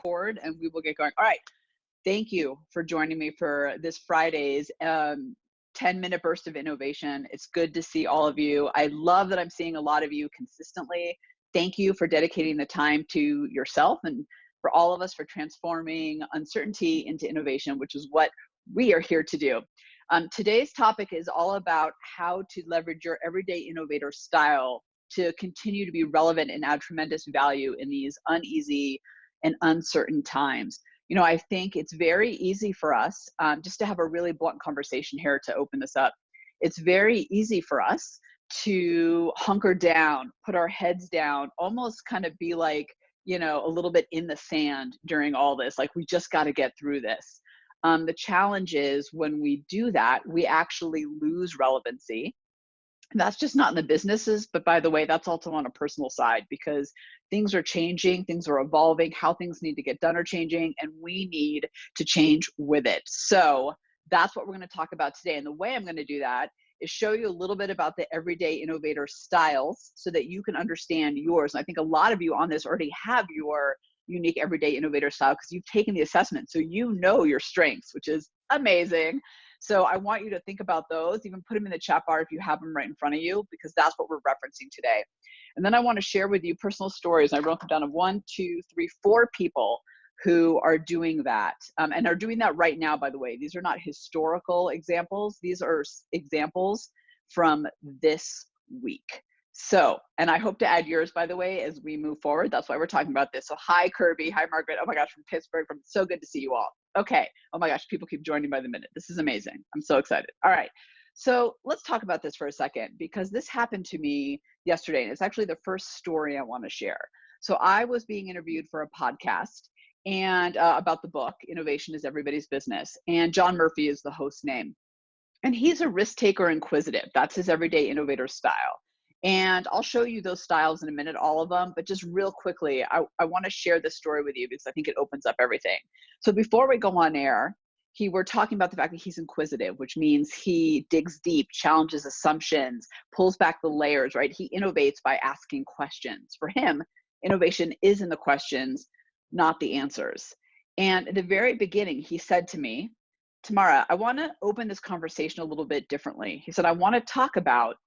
record and we will get going. All right. Thank you for joining me for this Friday's 10-minute burst of innovation. It's good to see all of you. I love that I'm seeing a lot of you consistently. Thank you for dedicating the time to yourself and for all of us for transforming uncertainty into innovation, which is what we are here to do. Today's topic is all about how to leverage your everyday innovator style to continue to be relevant and add tremendous value in these uneasy and uncertain times. You know, I think it's very easy for us, just to have a really blunt conversation here to open this up. It's very easy for us to hunker down, put our heads down, almost kind of be like, you know, a little bit in the sand during all this, like we just got to get through this. The challenge is when we do that, we actually lose relevancy. That's just not in the businesses, but by the way, that's also on a personal side because things are changing, things are evolving, how things need to get done are changing, and we need to change with it. So that's what we're going to talk about today. And the way I'm going to do that is show you a little bit about the everyday innovator styles so that you can understand yours. And I think a lot of you on this already have your unique everyday innovator style because you've taken the assessment. So you know your strengths, which is amazing. So I want you to think about those, even put them in the chat bar if you have them right in front of you, because that's what we're referencing today. And then I want to share with you personal stories. I wrote them down of 4 people who are doing that and are doing that right now, by the way. These are not historical examples. These are examples from this week. So, and I hope to add yours, by the way, as we move forward. That's why we're talking about this. So hi, Kirby. Hi, Margaret. Oh my gosh, from Pittsburgh. So good to see you all. Okay. Oh my gosh, people keep joining by the minute. This is amazing. I'm so excited. All right. So let's talk about this for a second because this happened to me yesterday. And it's actually the first story I want to share. So I was being interviewed for a podcast and about the book, Innovation is Everybody's Business. And John Murphy is the host name. And he's a risk taker, inquisitive. That's his everyday innovator style. And I'll show you those styles in a minute, all of them, but just real quickly, I want to share this story with you because I think it opens up everything. So before we go on air, we're talking about the fact that he's inquisitive, which means he digs deep, challenges assumptions, pulls back the layers, right? He innovates by asking questions. For him, innovation is in the questions, not the answers. And at the very beginning, he said to me, Tamara, I want to open this conversation a little bit differently. He said, I want to talk about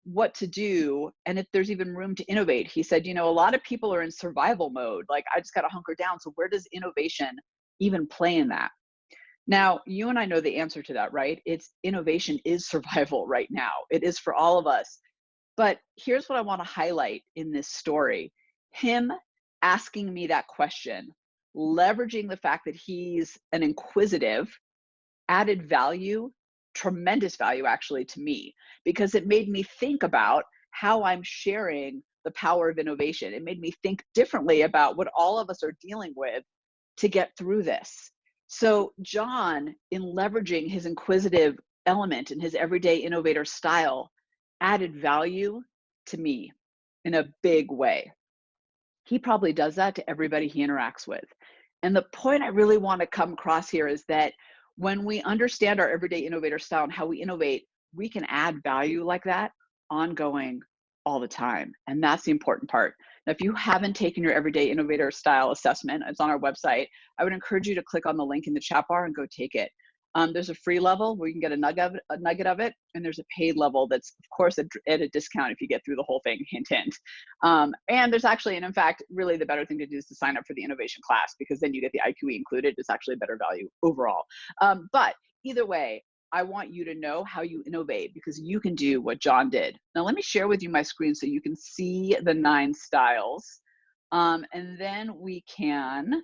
what to do and if there's even room to innovate. He said, you know, a lot of people are in survival mode. Like, I just got to hunker down. So where does innovation even play in that? Now, you and I know the answer to that, right? It's innovation is survival right now. It is for all of us. But here's what I want to highlight in this story. Him asking me that question, leveraging the fact that he's an inquisitive, added value, tremendous value actually to me, because it made me think about how I'm sharing the power of innovation. It made me think differently about what all of us are dealing with to get through this. So John, in leveraging his inquisitive element and his everyday innovator style, added value to me in a big way. He probably does that to everybody he interacts with. And the point I really want to come across here is that when we understand our everyday innovator style and how we innovate, we can add value like that ongoing all the time. And that's the important part. Now, if you haven't taken your everyday innovator style assessment, it's on our website. I would encourage you to click on the link in the chat bar and go take it. There's a free level where you can get a nugget of it, and there's a paid level that's, of course, at a discount if you get through the whole thing, hint, hint. And there's actually, and in fact, really the better thing to do is to sign up for the innovation class because then you get the IQE included. It's actually a better value overall. But either way, I want you to know how you innovate because you can do what John did. Now, let me share with you my screen so you can see the 9 styles. And then we can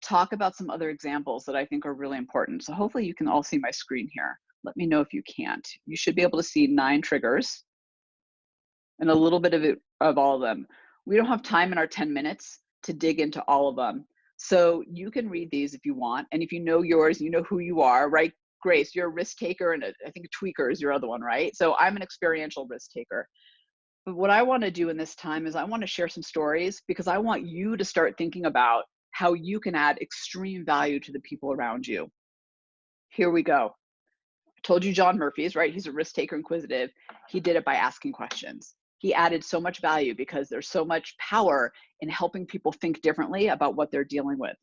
talk about some other examples that I think are really important. So hopefully you can all see my screen here. Let me know if you can't. You should be able to see 9 triggers and a little bit of all of them. We don't have time in our 10 minutes to dig into all of them. So you can read these if you want. And if you know yours, you know who you are, right? Grace, you're a risk taker, and I think a tweaker is your other one, right? So I'm an experiential risk taker. But what I want to do in this time is I want to share some stories because I want you to start thinking about how you can add extreme value to the people around you. Here we go. I told you John Murphy's, right? He's a risk taker, inquisitive. He did it by asking questions. He added so much value because there's so much power in helping people think differently about what they're dealing with.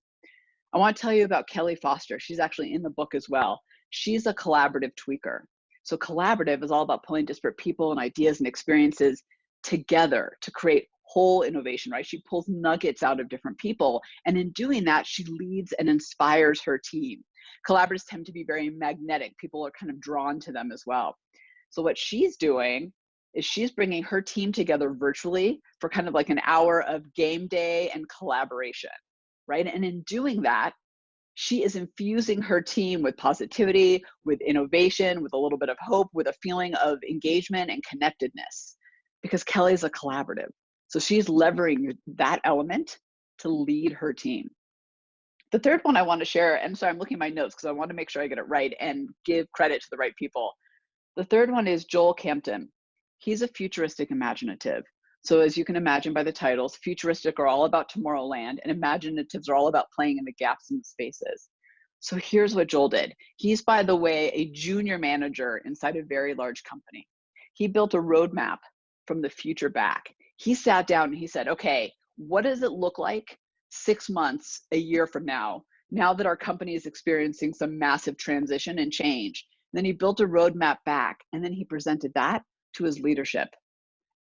I want to tell you about Kelly Foster. She's actually in the book as well. She's a collaborative tweaker. So collaborative is all about pulling disparate people and ideas and experiences together to create whole innovation, right? She pulls nuggets out of different people. And in doing that, she leads and inspires her team. Collaborators tend to be very magnetic. People are kind of drawn to them as well. So what she's doing is she's bringing her team together virtually for kind of like an hour of game day and collaboration, right? And in doing that, she is infusing her team with positivity, with innovation, with a little bit of hope, with a feeling of engagement and connectedness, because Kelly's a collaborative. So she's leveraging that element to lead her team. The third one I want to share, and so I'm looking at my notes because I want to make sure I get it right and give credit to the right people. The third one is Joel Campton. He's a futuristic imaginative. So as you can imagine by the titles, futuristic are all about Tomorrowland and imaginatives are all about playing in the gaps and the spaces. So here's what Joel did. He's, by the way, a junior manager inside a very large company. He built a roadmap from the future back. He sat down and he said, okay, what does it look like 6 months, a year from now that our company is experiencing some massive transition and change? Then he built a roadmap back, and then he presented that to his leadership.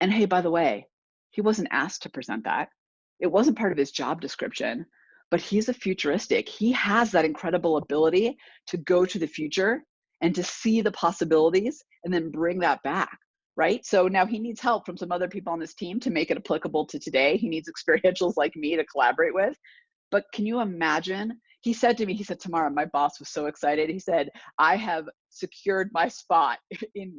And hey, by the way, he wasn't asked to present that. It wasn't part of his job description, but he's a futuristic. He has that incredible ability to go to the future and to see the possibilities and then bring that back, right? So now he needs help from some other people on his team to make it applicable to today. He needs experientials like me to collaborate with. But can you imagine? He said to me, he said, Tamara, my boss was so excited. He said, I have secured my spot in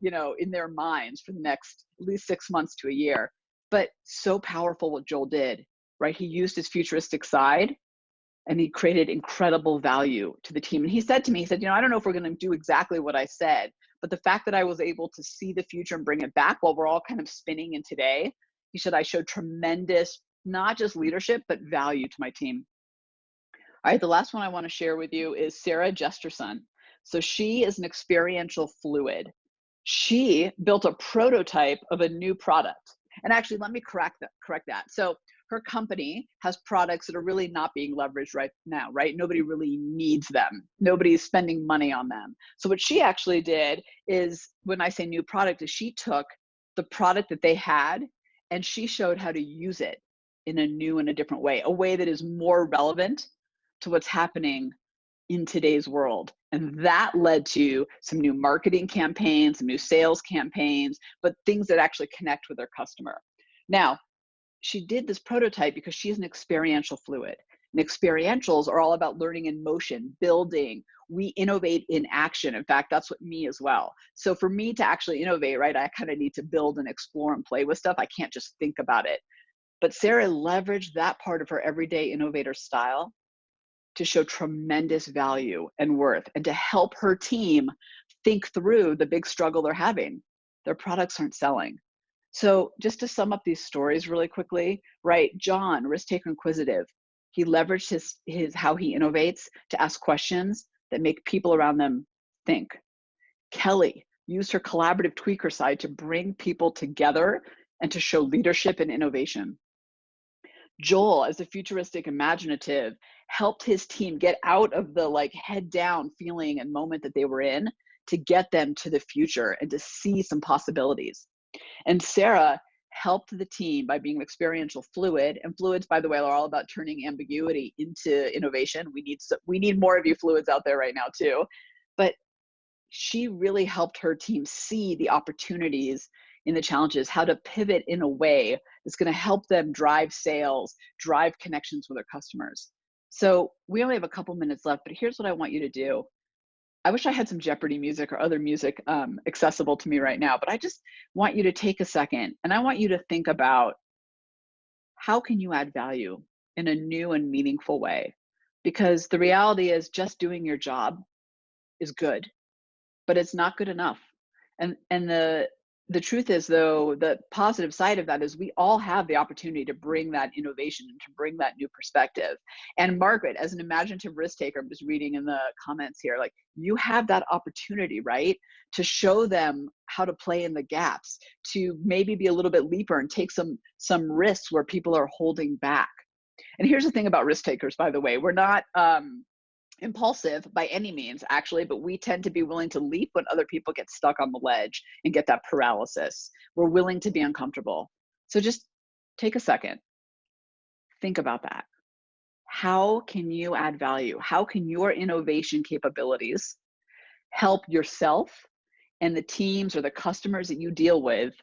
in their minds for the next at least 6 months to a year. But so powerful what Joel did, right? He used his futuristic side and he created incredible value to the team. And he said to me, he said, I don't know if we're going to do exactly what I said, but the fact that I was able to see the future and bring it back while we're all kind of spinning in today, he said, I showed tremendous, not just leadership, but value to my team. All right, the last one I want to share with you is Sarah Jesterson. So she is an experiential fluid. She built a prototype of a new product. And actually, let me correct that. So her company has products that are really not being leveraged right now, right? Nobody really needs them. Nobody's spending money on them. So what she actually did is, when I say new product, is she took the product that they had and she showed how to use it in a new and a different way, a way that is more relevant to what's happening in today's world. And that led to some new marketing campaigns, some new sales campaigns, but things that actually connect with their customer. Now, she did this prototype because she's an experiential fluid. And experientials are all about learning in motion, building. We innovate in action. In fact, that's what me as well. So for me to actually innovate, right, I kind of need to build and explore and play with stuff. I can't just think about it. But Sarah leveraged that part of her everyday innovator style to show tremendous value and worth and to help her team think through the big struggle they're having. Their products aren't selling. So just to sum up these stories really quickly, right? John, risk taker inquisitive. He leveraged his how he innovates to ask questions that make people around them think. Kelly used her collaborative tweaker side to bring people together and to show leadership and innovation. Joel, as a futuristic imaginative, helped his team get out of the head down feeling and moment that they were in to get them to the future and to see some possibilities. And Sarah helped the team by being an experiential fluid. And fluids, by the way, are all about turning ambiguity into innovation. We need more of you fluids out there right now too. But she really helped her team see the opportunities in the challenges, how to pivot in a way that's going to help them drive sales, drive connections with their customers. So we only have a couple minutes left, but here's what I want you to do. I wish I had some Jeopardy music or other music accessible to me right now, but I just want you to take a second and I want you to think about how can you add value in a new and meaningful way? Because the reality is just doing your job is good, but it's not good enough. And the truth is, though, the positive side of that is we all have the opportunity to bring that innovation and to bring that new perspective. And Margaret, as an imaginative risk taker, I'm just reading in the comments here, you have that opportunity, right? To show them how to play in the gaps, to maybe be a little bit leaper and take some risks where people are holding back. And here's the thing about risk takers, by the way, we're not impulsive by any means, actually, but we tend to be willing to leap when other people get stuck on the ledge and get that paralysis. We're willing to be uncomfortable. So just take a second, think about that. How can you add value? How can your innovation capabilities help yourself and the teams or the customers that you deal with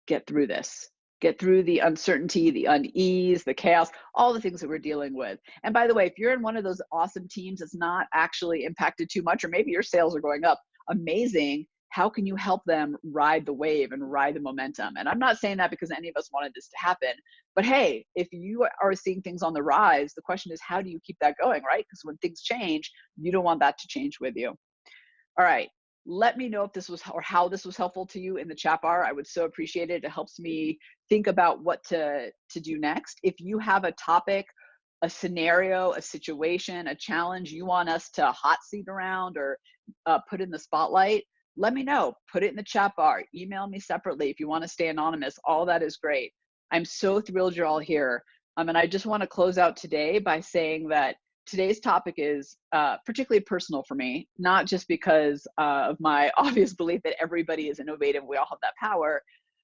get through this? Get through the uncertainty, the unease, the chaos, all the things that we're dealing with. And by the way, if you're in one of those awesome teams that's not actually impacted too much, or maybe your sales are going up, amazing. How can you help them ride the wave and ride the momentum? And I'm not saying that because any of us wanted this to happen, but hey, if you are seeing things on the rise, the question is, how do you keep that going, right? Because when things change, you don't want that to change with you. All right. Let me know if this was or how this was helpful to you in the chat bar. I would so appreciate it. It helps me think about what to do next. If you have a topic, a scenario, a situation, a challenge you want us to hot seat around or put in the spotlight, let me know. Put it in the chat bar. Email me separately if you want to stay anonymous. All that is great. I'm so thrilled you're all here. And I just want to close out today by saying that today's topic is particularly personal for me, not just because of my obvious belief that everybody is innovative, we all have that power,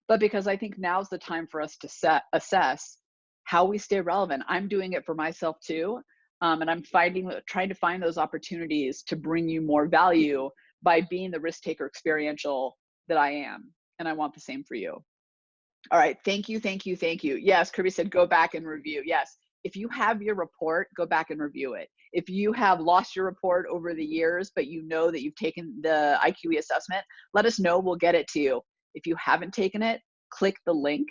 but because I think now's the time for us to assess how we stay relevant. I'm doing it for myself too, and I'm trying to find those opportunities to bring you more value by being the risk taker experiential that I am, and I want the same for you. All right, thank you, thank you, thank you. Yes, Kirby said go back and review. Yes, if you have your report, go back and review it. If you have lost your report over the years, but you know that you've taken the IQE assessment, let us know, we'll get it to you. If you haven't taken it, click the link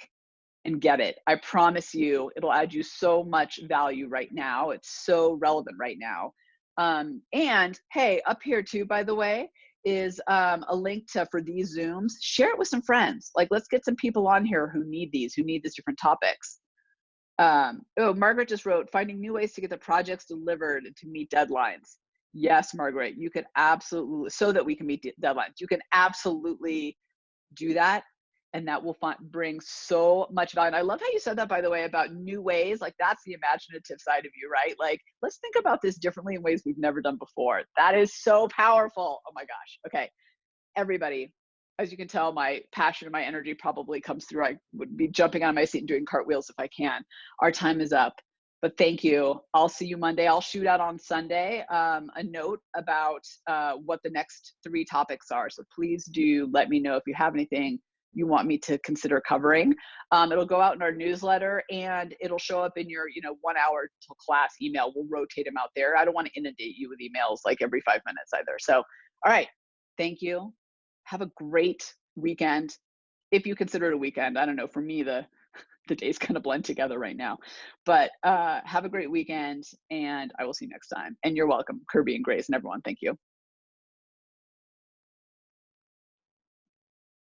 and get it. I promise you, it'll add you so much value right now. It's so relevant right now. And hey, up here too, by the way, is a link to for these Zooms. Share it with some friends. Like, let's get some people on here who need these different topics. Oh, Margaret just wrote, finding new ways to get the projects delivered to meet deadlines. Yes, Margaret, you can absolutely, so that we can meet deadlines. You can absolutely do that. And that will bring so much value. And I love how you said that, by the way, about new ways. Like, that's the imaginative side of you, right? Like, let's think about this differently in ways we've never done before. That is so powerful. Oh my gosh. Okay. Everybody, as you can tell, my passion and my energy probably comes through. I would be jumping on my seat and doing cartwheels if I can. Our time is up. But thank you. I'll see you Monday. I'll shoot out on Sunday a note about what the next 3 topics are. So please do let me know if you have anything you want me to consider covering. It'll go out in our newsletter and it'll show up in your 1 hour till class email. We'll rotate them out there. I don't want to inundate you with emails like every 5 minutes either. So, all right. Thank you. Have a great weekend. If you consider it a weekend, I don't know, for me, the days kind of blend together right now, but have a great weekend and I will see you next time. And you're welcome, Kirby and Grace and everyone. Thank you.